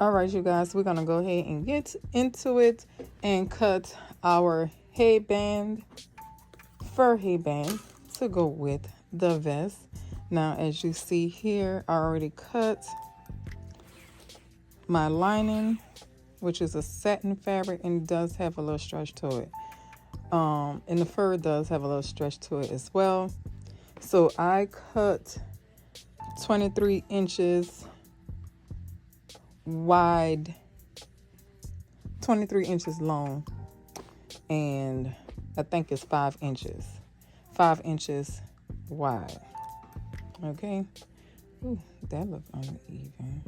All right, you guys, we're going to go ahead and get into it and cut our headband, fur headband, to go with the vest. Now, as you see here, I already cut my lining, which is a satin fabric, and it does have a little stretch to it. And the fur does have a little stretch to it as well. So I cut 23 inches wide, 23 inches long, and I think it's 5 inches wide. Okay. Ooh, that looks uneven.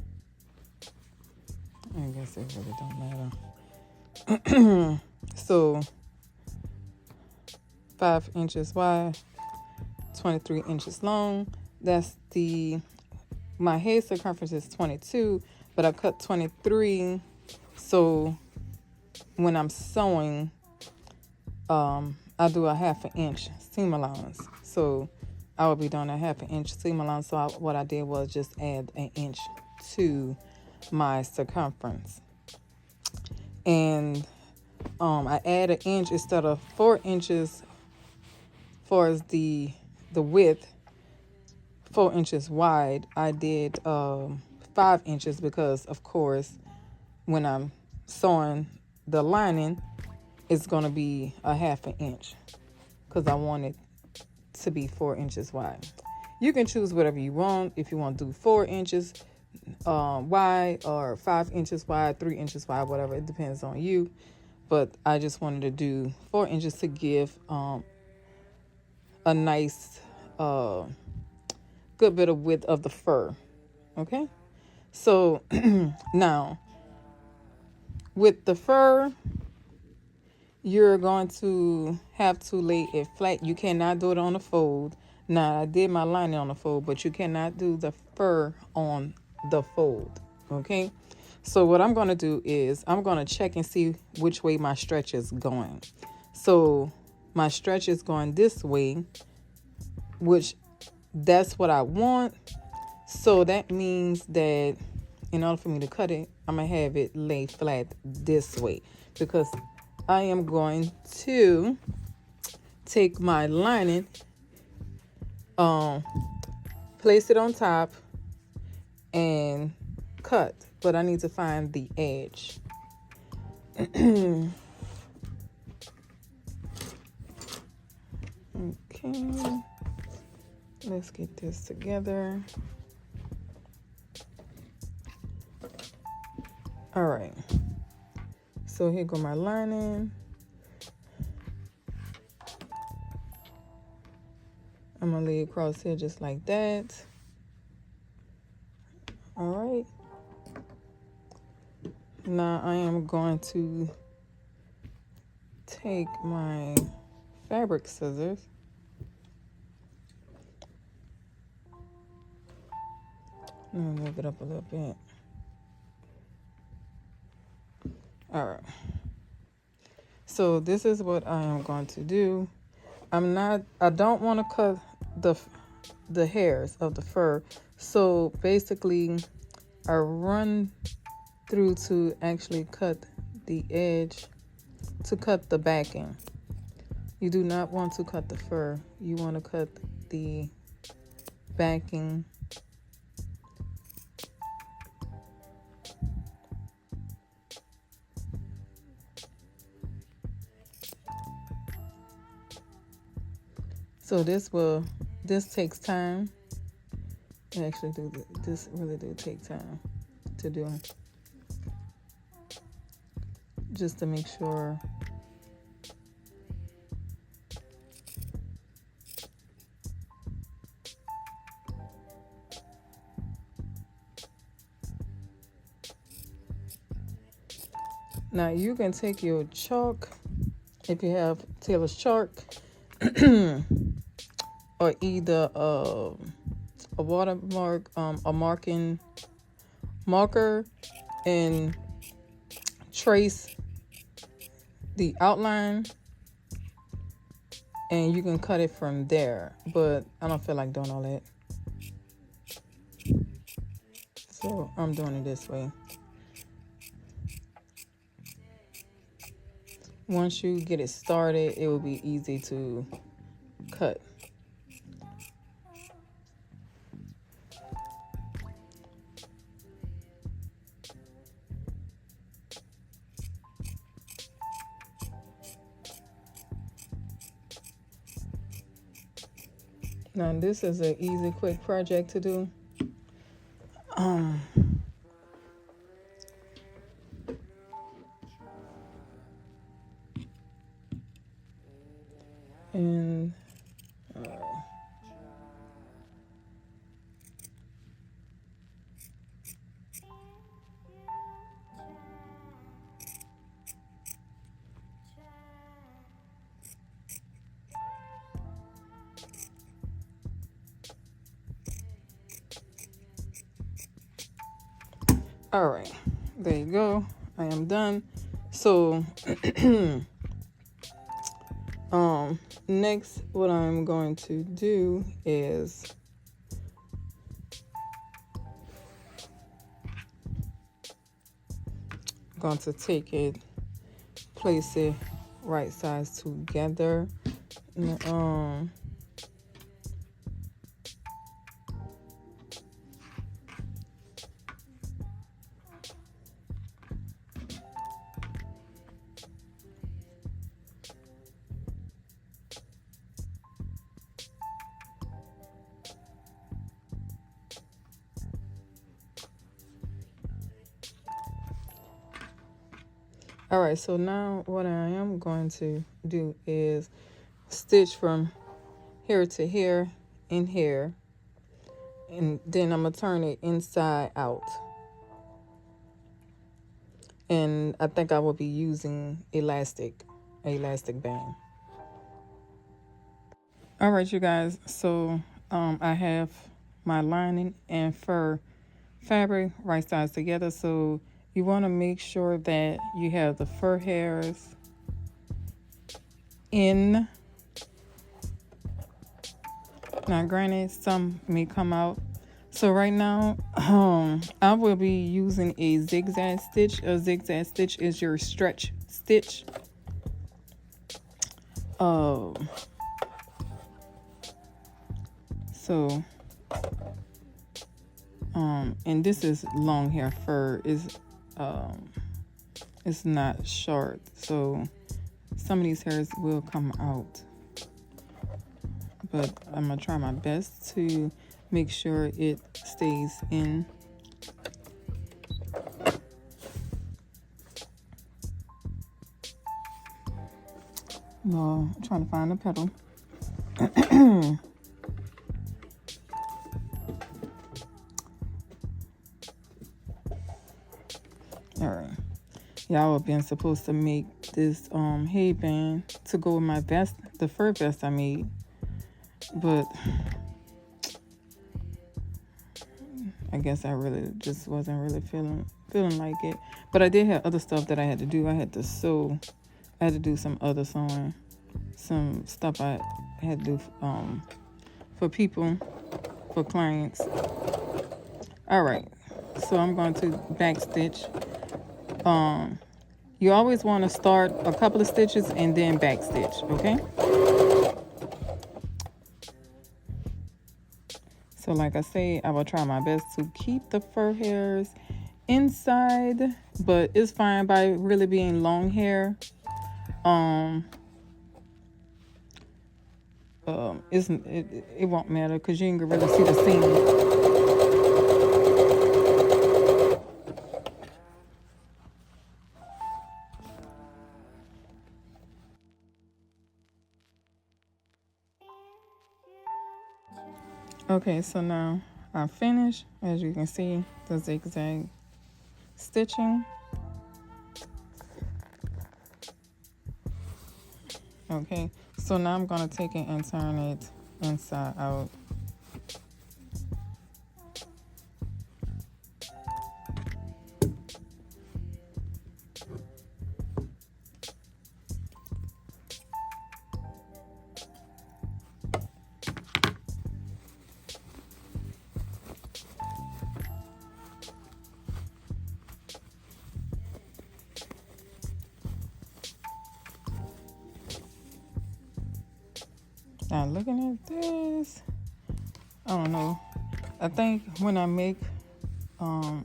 I guess it really don't matter. So 5 inches wide, 23 inches long. That's my head circumference is 22, but I cut 23. So when I'm sewing, I do a 1/2 inch seam allowance. So I will be doing a 1/2 inch seam allowance. So what I did was just add an inch to my circumference. And I add an inch instead of 4 inches far as the width, 4 inches wide. I did 5 inches because, of course, when I'm sewing the lining, it's going to be a 1/2 inch because I want it to be 4 inches wide. You can choose whatever you want. If you want to do 4 inches wide or 5 inches wide, 3 inches wide, whatever. It depends on you. But I just wanted to do 4 inches to give a nice good bit of width of the fur. Okay, so now with the fur, you're going to have to lay it flat. You cannot do it on a fold. Now, I did my lining on the fold, but you cannot do the fur on the fold. Okay, so what I'm going to do is I'm going to check and see which way my stretch is going. So my stretch is going this way, which that's what I want. So that means that in order for me to cut it, I'm going to have it lay flat this way, because I am going to take my lining, place it on top and cut, but I need to find the edge. Okay, let's get this together. All right, so here go my lining. I'm gonna lay it across here just like that. All right, now I am going to take my fabric scissors and move it up a little bit. All right, so this is what I am going to do. I don't want to cut the hairs of the fur. So basically I run through to actually cut the edge, to cut the backing. You do not want to cut the fur. You want to cut the backing. So this takes time. Actually, this really do take time to do, just to make sure now you can take your chalk, if you have tailor's chalk, or either a watermark, a marker, and trace the outline, and you can cut it from there. But I don't feel like doing all that, so I'm doing it this way. once you get it started, it will be easy to cut. Now this is an easy, quick project to do. And all right, there you go. I am done. So next what I'm going to do is I'm going to take it, place it right sides together. All right, so now what I am going to do is stitch from here to here and here, and then I'm gonna turn it inside out. And I think I will be using elastic band. All right, you guys, so I have my lining and fur fabric right sides together. So you want to make sure that you have the fur hairs in. Now granted, some may come out. So right now I will be using a zigzag stitch. A zigzag stitch is your stretch stitch. And this is long hair fur. It's not short, so some of these hairs will come out, but I'm gonna try my best to make sure it stays in. Well, I'm trying to find a petal. All right, y'all have been supposed to make this headband to go with my vest, the fur vest I made, but I guess I really just wasn't really feeling like it. But I did have other stuff that I had to do. I had to sew. I had to do some other sewing, some stuff I had to do for people, for clients. All right, so I'm going to back stitch. You always want to start a couple of stitches and then back stitch, okay? So like I say, I will try my best to keep the fur hairs inside, but it's fine by really being long hair. It won't matter because you ain't gonna really see the seam. Okay, so now I'm finished. As you can see, the zigzag stitching. Okay, so now I'm gonna take it and turn it inside out. Now looking at this, I don't know. I think when I make the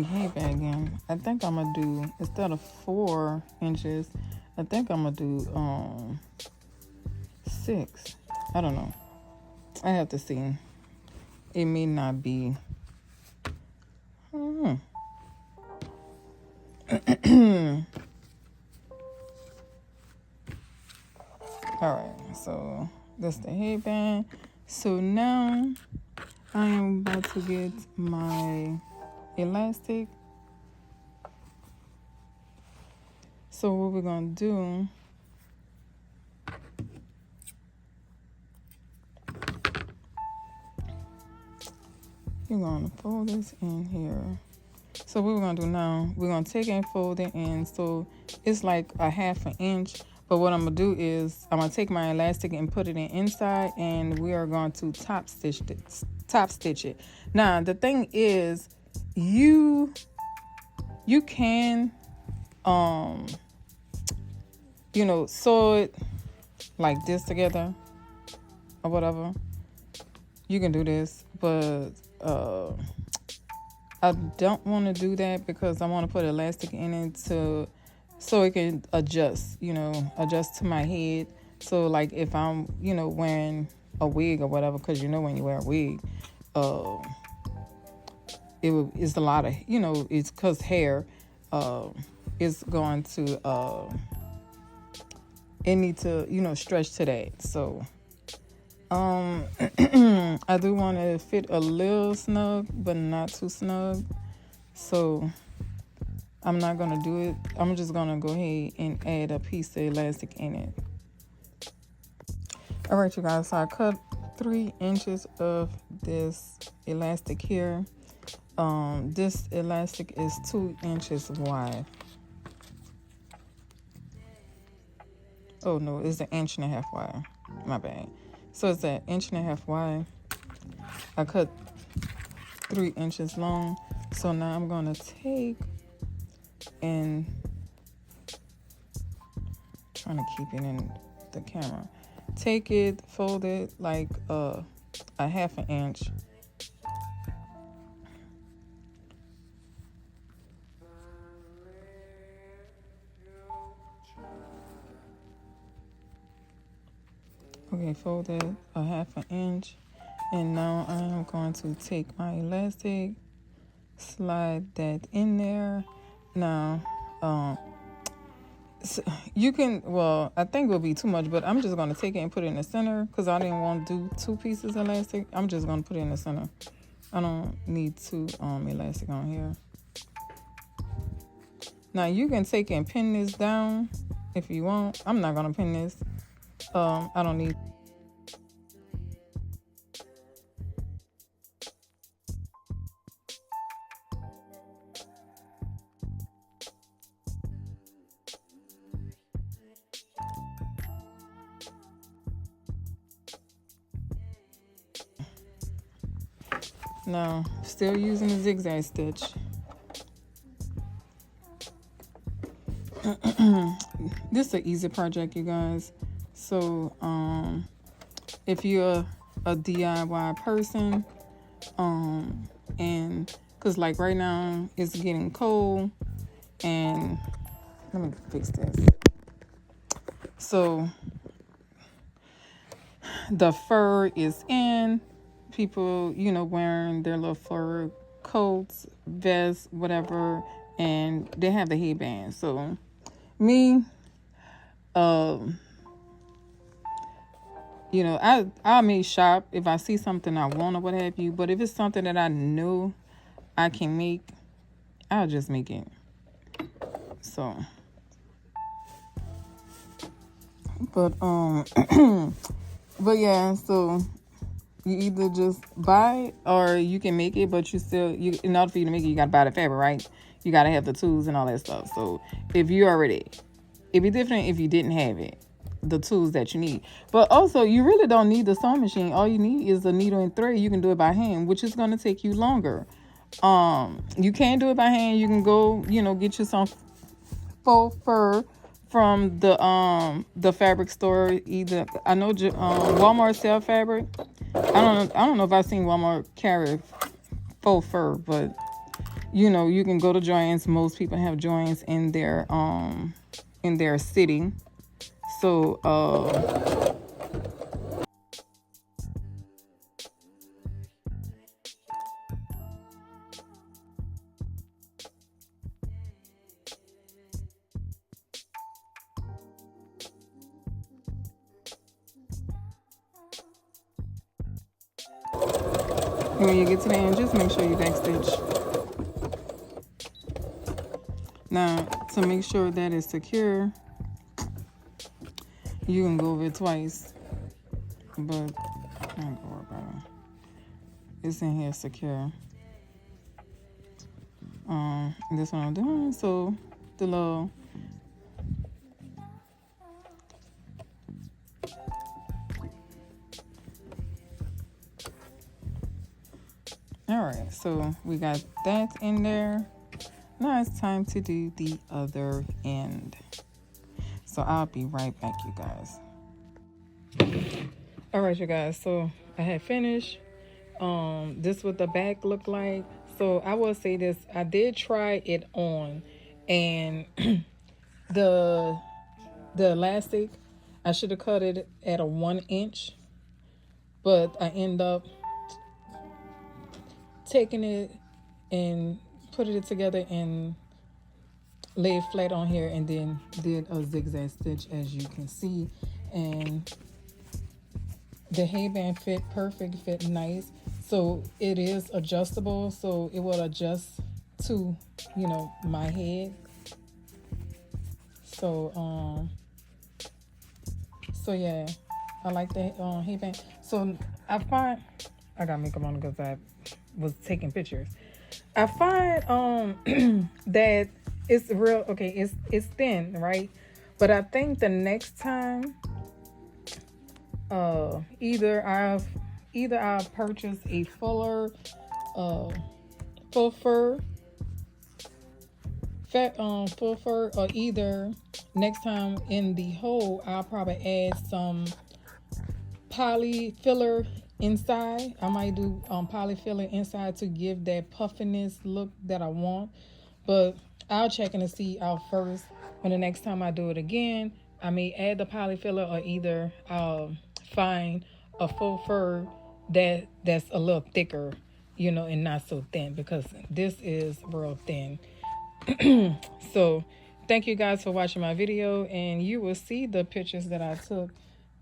headband again, I think I'm gonna do, instead of 4 inches, I think I'm gonna do 6. I don't know. I have to see. It may not be. I don't know. All right, so that's the headband. So now I am about to get my elastic. So what we're gonna do, you're gonna fold this in here. So what we're gonna do now, we're gonna take and fold it in, so it's like a 1/2 inch. But what I'm gonna do is I'm gonna take my elastic and put it in inside, and we are going to top stitch it. Now the thing is, you can sew it like this together or whatever. You can do this, but I don't want to do that because I want to put elastic in it so it can adjust to my head. So like if I'm, wearing a wig or whatever, because when you wear a wig, it's a lot of, it's because hair is going to, it need to, stretch to that. So I do want to fit a little snug, but not too snug. So I'm not going to do it. I'm just going to go ahead and add a piece of elastic in it. All right, you guys. So I cut 3 inches of this elastic here. This elastic is 2 inches wide. Oh, no, it's 1.5 inches wide. My bad. So it's 1.5 inches wide. I cut 3 inches long. So now I'm going to take and trying to keep it in the camera. Take it, fold it like a 1/2 inch. Okay, fold it a 1/2 inch. And now I am going to take my elastic, slide that in there. Now, so you can, I think it will be too much, but I'm just going to take it and put it in the center because I didn't want to do 2 pieces of elastic. I'm just going to put it in the center. I don't need 2 elastic on here. Now, you can take and pin this down if you want. I'm not going to pin this. I don't need. Now, still using the zigzag stitch. This is an easy project, you guys. So, if you're a DIY person, and because like right now it's getting cold, and let me fix this. So, the fur is in. People, wearing their little fur coats, vests, whatever, and they have the headband. So, me, I may shop if I see something I want or what have you. But if it's something that I know I can make, I'll just make it. So, but but yeah. So you either just buy it or you can make it. But in order for you to make it, you gotta buy the fabric, right? You gotta have the tools and all that stuff. So it'd be different if you didn't have it. The tools that you need, but also you really don't need the sewing machine. All you need is a needle and thread. You can do it by hand, which is going to take you longer. You can do it by hand. You can go, get you some faux fur from the fabric store. Either I know Walmart sell fabric. I don't know if I've seen Walmart carry faux fur, but you know, you can go to Joann's. Most people have Joann's in their city. So when you get to the end, just make sure you backstitch. Now, to make sure that it's secure, you can go over it twice, but I ain't gonna worry about it. It's in here secure. This one I'm doing, so the little Alright, so we got that in there. Now it's time to do the other end. So I'll be right back, you guys. Alright, you guys, so I had finished. This what the back look like. So I will say this, I did try it on, and the elastic, I should have cut it at a 1 inch, but I end up taking it and putting it together and lay it flat on here, and then did a zigzag stitch, as you can see. And the headband fit perfect, fit nice. So it is adjustable, so it will adjust to, you know, my head. So so yeah, I like the headband. So I find I got makeup on because I was taking pictures. I find that it's real. Okay, it's thin, right? But I think the next time, either I'll purchase a fuller faux fur, full fur, or either next time in the hole I'll probably add some poly filler inside. I might do poly filler inside to give that puffiness look that I want. But I'll check and see out first. When the next time I do it again, I may add the poly filler, or either I'll find a faux fur that's a little thicker, you know, and not so thin, because this is real thin. So thank you guys for watching my video, and you will see the pictures that I took,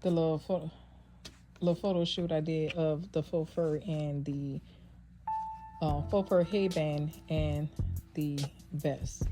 the little photo shoot I did of the faux fur and the faux fur headband and the vest.